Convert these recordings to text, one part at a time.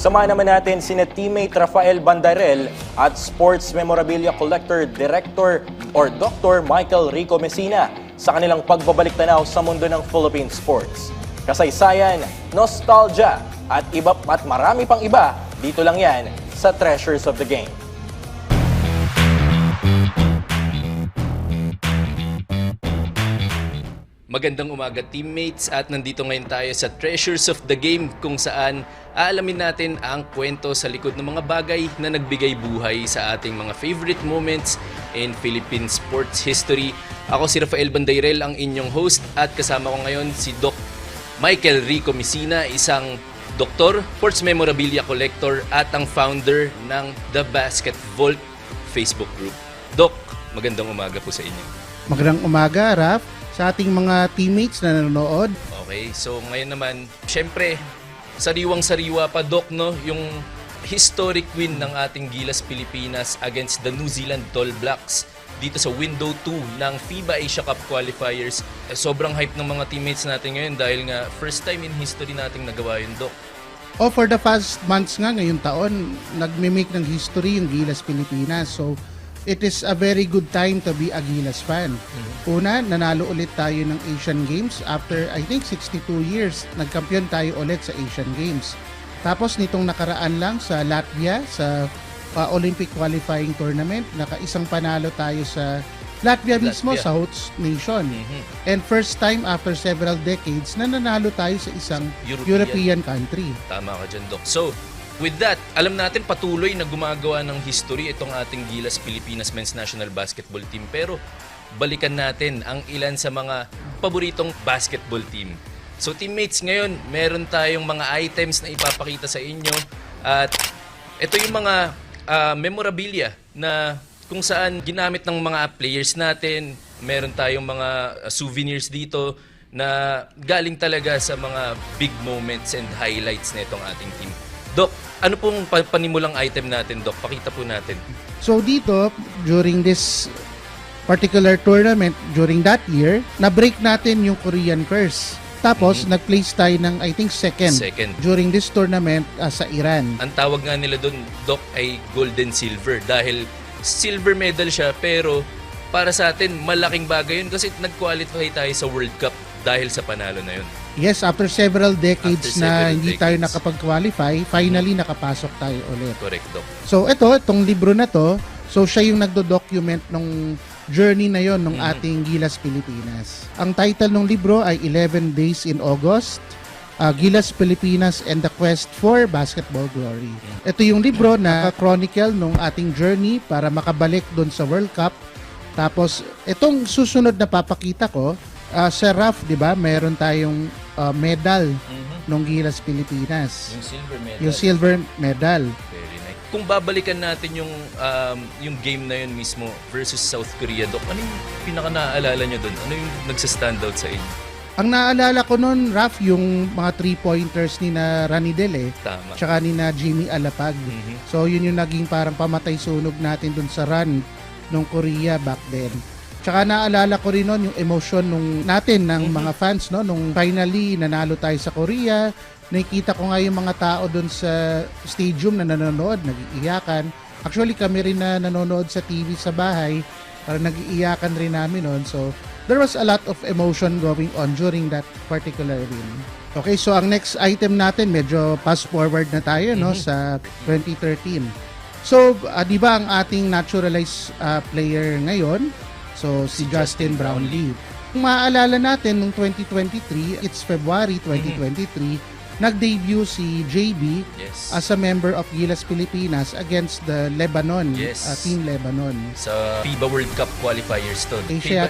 Samahan naman natin sina teammate Rafael Bandarel at Sports Memorabilia Collector Director or Dr. Michael Rico Messina sa kanilang pagbabalik tanaw sa mundo ng Philippine sports. Kasaysayan, nostalgia at marami pang iba, dito lang yan sa Treasures of the Game. Magandang umaga teammates at nandito ngayon tayo sa Treasures of the Game kung saan aalamin natin ang kwento sa likod ng mga bagay na nagbigay buhay sa ating mga favorite moments in Philippine sports history. Ako si Rafael Bandarel, ang inyong host, at kasama ko ngayon si Doc Michael Rico Messina, isang doktor, sports memorabilia collector at ang founder ng The Basket Vault Facebook group. Doc, magandang umaga po sa inyo. Magandang umaga, Raf, sa ating mga teammates na nanonood. Okay, so ngayon naman, syempre, sariwang-sariwa pa, Doc, no? Yung historic win ng ating Gilas Pilipinas against the New Zealand Tall Blacks dito sa window 2 ng FIBA Asia Cup qualifiers. Sobrang hype ng mga teammates natin ngayon dahil nga first time in history nating nagawa yun, Doc. For the past months nga ngayong taon, nagme-make ng history yung Gilas Pilipinas. So, it is a very good time to be a Gilas fan. Una, nanalo ulit tayo ng Asian Games after I think 62 years. Nagkampiyon tayo ulit sa Asian Games. Tapos nitong nakaraan lang sa Latvia sa Olympic qualifying tournament, nakaisang panalo tayo sa Latvia mismo, sa host nation. And first time after several decades na nanalo tayo sa isang European country. Tama ka dyan, Doc. So, with that, alam natin patuloy na gumagawa ng history itong ating Gilas Pilipinas Men's National Basketball Team. Pero balikan natin ang ilan sa mga paboritong basketball team. So teammates, ngayon meron tayong mga items na ipapakita sa inyo. At ito yung mga memorabilia na kung saan ginamit ng mga players natin. Meron tayong mga souvenirs dito na galing talaga sa mga big moments and highlights na itong ating team. Doc, ano pong panimulang item natin, Doc? Pakita po natin. So dito, during this particular tournament, during that year, na-break natin yung Korean curse. Tapos, nag-place tayo ng, I think, second during this tournament sa Iran. Ang tawag nga nila doon, Doc, ay golden silver dahil silver medal siya, pero para sa atin, malaking bagay yun kasi nag-qualify tayo sa World Cup dahil sa panalo na yun. Yes, after several decades na hindi tayo nakapag-qualify, finally nakapasok tayo ulit. Correct, Doc. So itong libro na to, so siya yung nagdo-document nung journey na yon ng ating Gilas Pilipinas. Ang title ng libro ay 11 Days in August, Gilas Pilipinas and the Quest for Basketball Glory. Ito yung libro na chronicle nung ating journey para makabalik doon sa World Cup. Tapos itong susunod na papakita ko, Sir Raf, di ba, meron tayong medal ng Gilas Pilipinas. Yung silver medal. Yung silver medal. Very nice. Kung babalikan natin yung game na yun mismo versus South Korea, Doc, ano yung pinaka-naaalala nyo doon? Ano yung nagsa-standout sa inyo? Ang naalala ko noon, Raf, yung mga 3-pointers ni na Ranidel Tama. tsaka ni na Jimmy Alapag. So yun yung naging parang pamatay-sunog natin dun sa run ng Korea back then. Tsaka naalala ko rin noon yung emotion natin ng mga fans, no, nung finally nanalo tayo sa Korea. Nakikita ko nga yung mga tao doon sa stadium na nanonood, nag-iiyakan. Actually kami rin na nanonood sa TV sa bahay, parang nag-iiyakan rin namin noon. So there was a lot of emotion going on during that particular win. Okay, so ang next item natin, medyo fast forward na tayo, no, sa 2013. So di ba ang ating naturalized player ngayon, so si Justin Brownlee. Kung maaalala natin, noong 2023, it's February 2023, nag-debut si JB as a member of Gilas Pilipinas against the Lebanon, Team Lebanon. Sa FIBA World Cup qualifiers to. Asia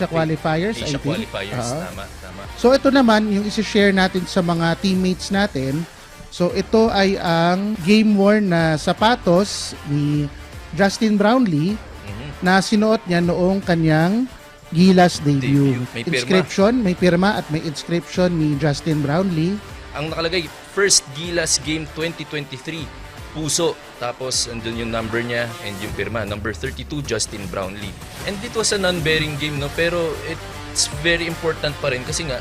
qualifiers, Asia I think. qualifiers, tama. So ito naman, yung isi-share natin sa mga teammates natin. So ito ay ang game-worn na sapatos ni Justin Brownlee na sinuot niya noong kanyang Gilas debut. May inscription, may pirma at may inscription ni Justin Brownlee. Ang nakalagay, first Gilas Game 2023, puso. Tapos andun yung number niya and yung pirma, number 32, Justin Brownlee. And it was a non-bearing game, no? Pero it's very important pa rin kasi nga,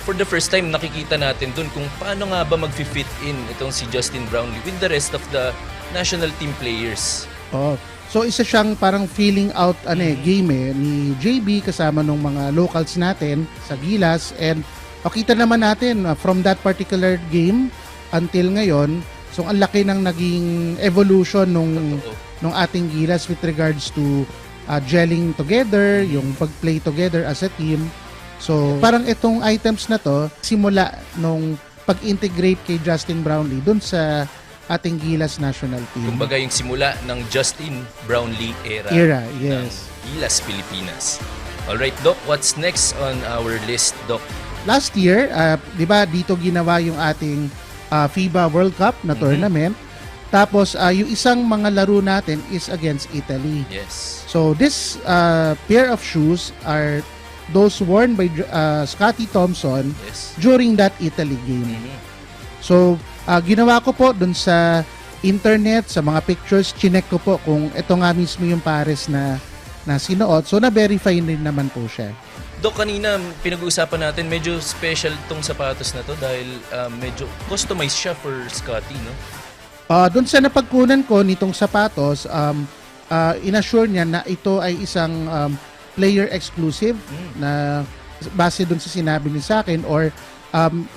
for the first time nakikita natin dun kung paano nga ba mag-fit in itong si Justin Brownlee with the rest of the national team players. Oh. So isa siyang parang feeling out game ni JB kasama ng mga locals natin sa Gilas, and makita naman natin from that particular game until ngayon, so ang laki ng naging evolution nung ating Gilas with regards to gelling together, yung pag-play together as a team. So parang itong items na to simula nung pag-integrate kay Justin Brownlee dun sa ating Gilas national team. Kumbaga yung simula ng Justin Brownlee era yes. ng Gilas Pilipinas. Alright, Doc, what's next on our list, Doc? Last year, di ba dito ginawa yung ating FIBA World Cup na tournament. Tapos yung isang mga laro natin is against Italy. Yes. So this pair of shoes are those worn by Scotty Thompson during that Italy game. So ginawa ko po dun sa internet, sa mga pictures, chinek ko po kung ito nga mismo yung pares na sinuot. So na-verify din naman po siya. Dok, kanina pinag-uusapan natin, medyo special tong sapatos na to dahil medyo customized siya for Scotty, no? Doon sa napagkunan ko nitong sapatos, inassure niya na ito ay isang player exclusive na base doon sa sinabi niya sa akin, or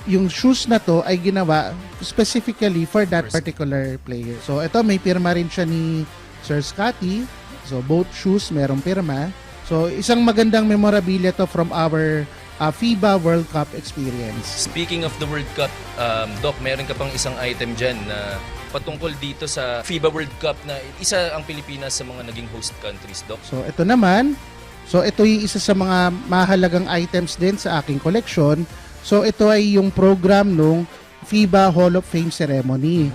yung shoes na to ay ginawa specifically for that particular player. So ito, may pirma rin siya ni Sir Scotty. So both shoes merong pirma. So isang magandang memorabilia to from our FIBA World Cup experience. Speaking of the World Cup, Doc, meron ka pang isang item dyan na patungkol dito sa FIBA World Cup na isa ang Pilipinas sa mga naging host countries, Doc. So ito naman, ito yung isa sa mga mahalagang items din sa aking collection. So ito ay yung program nung FIBA Hall of Fame ceremony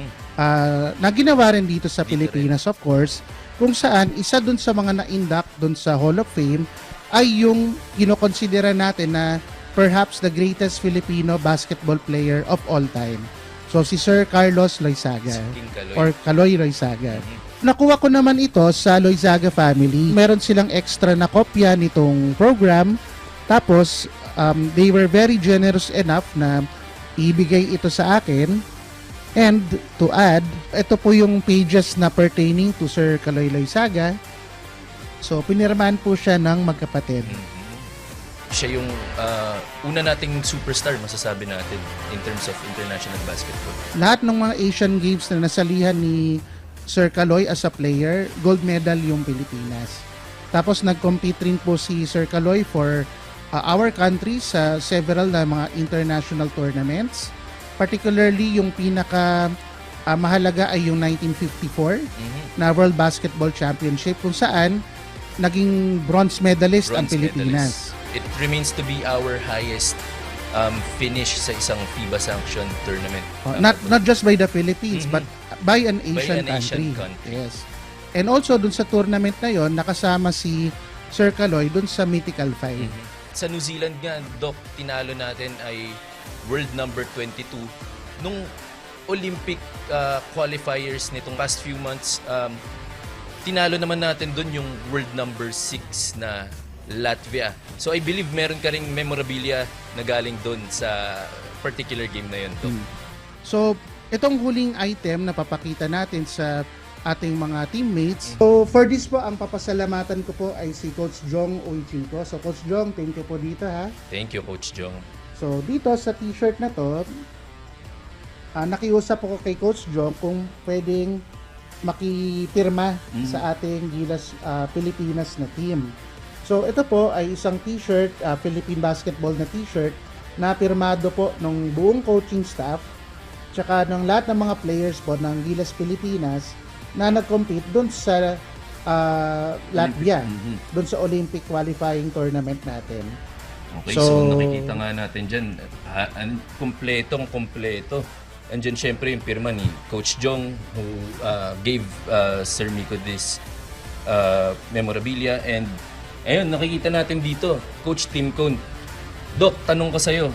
na ginawa rin dito sa Pilipinas, of course, kung saan isa dun sa mga na-induct dun sa Hall of Fame ay yung kinokonsidera natin na perhaps the greatest Filipino basketball player of all time. So si Sir Carlos Loizaga or Kaloy Loizaga. Nakuha ko naman ito sa Loizaga family. Meron silang extra na kopya nitong program. Tapos they were very generous enough na ibigay ito sa akin. And to add, ito po yung pages na pertaining to Sir Kaloy Loizaga. So pinirmahan po siya ng magkapatid. Siya yung una nating superstar, masasabi natin, in terms of international basketball. Lahat ng mga Asian Games na nasalihan ni Sir Kaloy as a player, gold medal yung Pilipinas. Tapos nag-compete rin po si Sir Kaloy for our country sa several na mga international tournaments. Particularly yung pinaka mahalaga ay yung 1954 na World Basketball Championship kung saan naging bronze medalist ang Pilipinas. It remains to be our highest finish sa isang FIBA sanctioned tournament. Not just by the Philippines but by an Asian country. Yes. And also dun sa tournament na yon nakasama si Sir Kaloy dun sa Mythical 5. Sa New Zealand nga, Doc, tinalo natin ay world number 22. Nung Olympic qualifiers nitong past few months, tinalo naman natin dun yung world number 6 na Latvia. So I believe meron ka ring memorabilia na galing dun sa particular game na yun, Doc. So, itong huling item na papakita natin sa ating mga teammates. So, for this po, ang papasalamatan ko po ay si Coach Jong Uichinko. So, Coach Jong, thank you po dito ha. Thank you, Coach Jong. So, dito sa t-shirt na to, nakiusap ako kay Coach Jong kung pwedeng makipirma sa ating Gilas Pilipinas na team. So, ito po ay isang t-shirt, Philippine basketball na t-shirt na pirmado po ng buong coaching staff tsaka ng lahat ng mga players po ng Gilas Pilipinas na nag-compete doon sa Latvia, doon sa Olympic qualifying tournament natin. Okay, so nakikita nga natin dyan, kompleto. Andyan syempre yung pirma ni Coach Jong who gave Sir Miko this memorabilia, and ayun, nakikita natin dito, Coach Tim Cone. Doc, tanong ko sa'yo,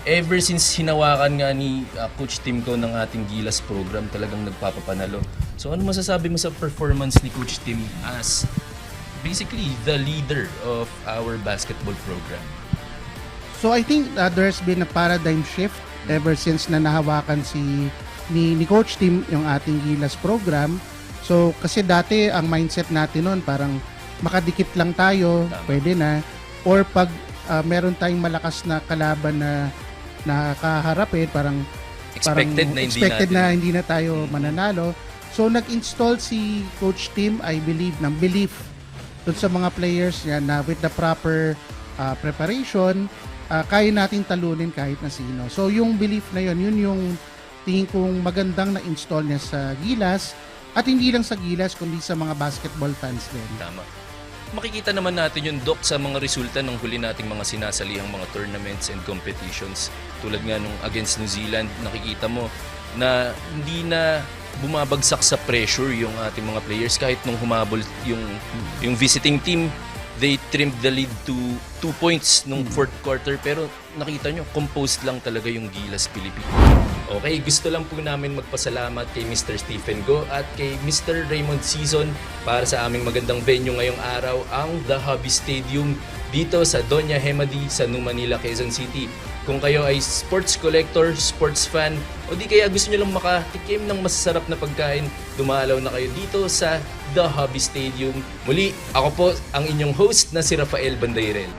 ever since hinawakan nga ni Coach Tim Cone ng ating Gilas program, talagang nagpapapanalo. So ano masasabi mo sa performance ni Coach Tim as basically the leader of our basketball program? So I think there's been a paradigm shift ever since na nahawakan ni Coach Tim yung ating Gilas program. So kasi dati ang mindset natin noon parang makadikit lang tayo, pwede na. Or pag meron tayong malakas na kalaban na nakaharapin, parang expected na hindi na tayo mananalo. So nag-install si Coach Tim, I believe, ng belief dun sa mga players niya na with the proper preparation, kaya natin talunin kahit na sino. So yung belief na yun yung tingin kong magandang na-install niya sa Gilas, at hindi lang sa Gilas kundi sa mga basketball fans din. Tama. Makikita naman natin yung Doc sa mga resulta ng huli nating mga sinasalihang mga tournaments and competitions. Tulad nga nung against New Zealand, nakikita mo na hindi na bumabagsak sa pressure yung ating mga players kahit nung humabol yung visiting team, they trimmed the lead to 2 points nung fourth quarter, pero nakita nyo, composed lang talaga yung Gilas Pilipinas. Okay, gusto lang po namin magpasalamat kay Mr. Stephen Go at kay Mr. Raymond Season para sa aming magandang venue ngayong araw, ang The Hobby Stadium dito sa Doña Hemadi sa New Manila, Quezon City. Kung kayo ay sports collector, sports fan, o di kaya gusto nyo lang makatikim ng masasarap na pagkain, dumalaw na kayo dito sa The Hobby Stadium. Muli, ako po ang inyong host na si Rafael Bandayrel.